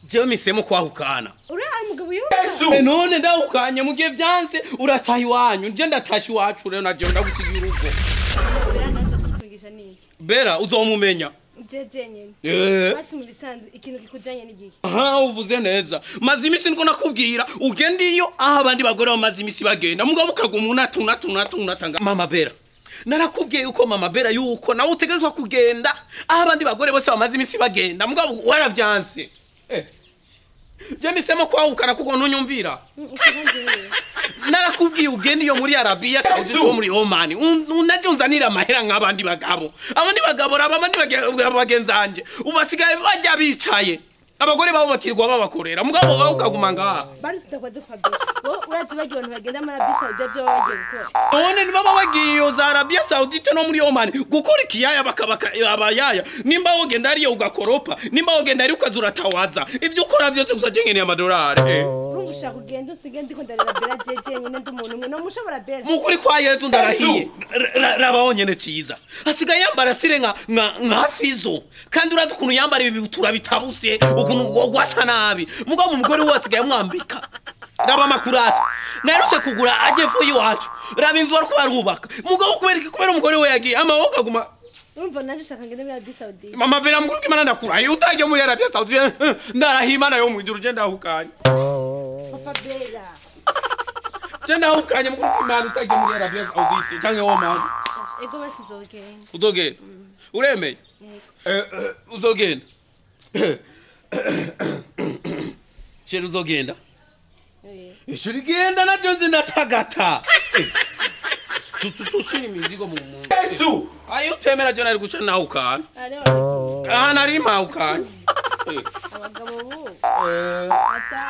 jewe misemo kwahukana uri umugabo yuko none ndahukanye mugiye vyanse urataha iwanyu nje ndatasha iwacu rero naje ndagusigira urugo bera uzomumenya jeje nyene basi mu bisanzwe ikintu kikujanye n'igihe aha uvuze neza maze imisi niko nakubwira ugenda iyo aho abandi bagore bamaze imisi bagenda mugabo ukaguma unatanga mama bera narakubwiye uko mama bera yuko nawe utegerezwa kugenda aho abandi bagore bose bamaze imisi bagenda mugabo waravyanse je misemo kwahukana kuko ntunyumvira narakubwiye ugenda iyo muri Arabia Saudi to muri Oman unaje unzanira amahera nk'abandi bagabo abandi bagenzanje ubasigaye bajya bicaye abagore babo bakirwa babakorera mugabo wawe ukaguma ngaha bari sitakwaze kwabyo wo urazi bagiye abantu bagenda muri Arabia Saudi byo bagiye gukora none ni baba bagiye za Arabia Saudi no muri Oman gukora ikiyaya bakabaka abayaya nimba wogenda ariyo ugakoropa nimba wogenda ari ukazuratawaza ivyo ukora vyose uzajengeneye amadolari urumva kugenda usige ndiko ndarira bera jeje nyene ndumuntu umwe no mushobora bera mukuri kwa Yesu ndarahiye rabaho nyene ciza asigaye yambara sire nka fizo kandi urazi ukuntu yambara ibi bitura bitabuse ukuntu gwasa nabi mugabo umugore wose gaye mwambika raba makurata naruse kugura aje fuyi wacu raba inzu bariko barubaka mugabo kubera umugore we yagiye amawoka guma urumva naje shaka ngende muri Arabia Saudi mama bera mukuru kimana ndakura utajye muri Arabia Saudi ndarahimana yo mwijuru je ndahukanye papa bera je ndahukanye mukuru kimana utajye muri Arabia Saudi canke Oman ego basi nzogenda uzogenda uremeye uzogenda Sheri uzogenda Sheri genda na jonze natagata tushira imizigo mu muntu Yesu ayo temera jona ari guca nawe ukana aha nari maukana abagabo bo ata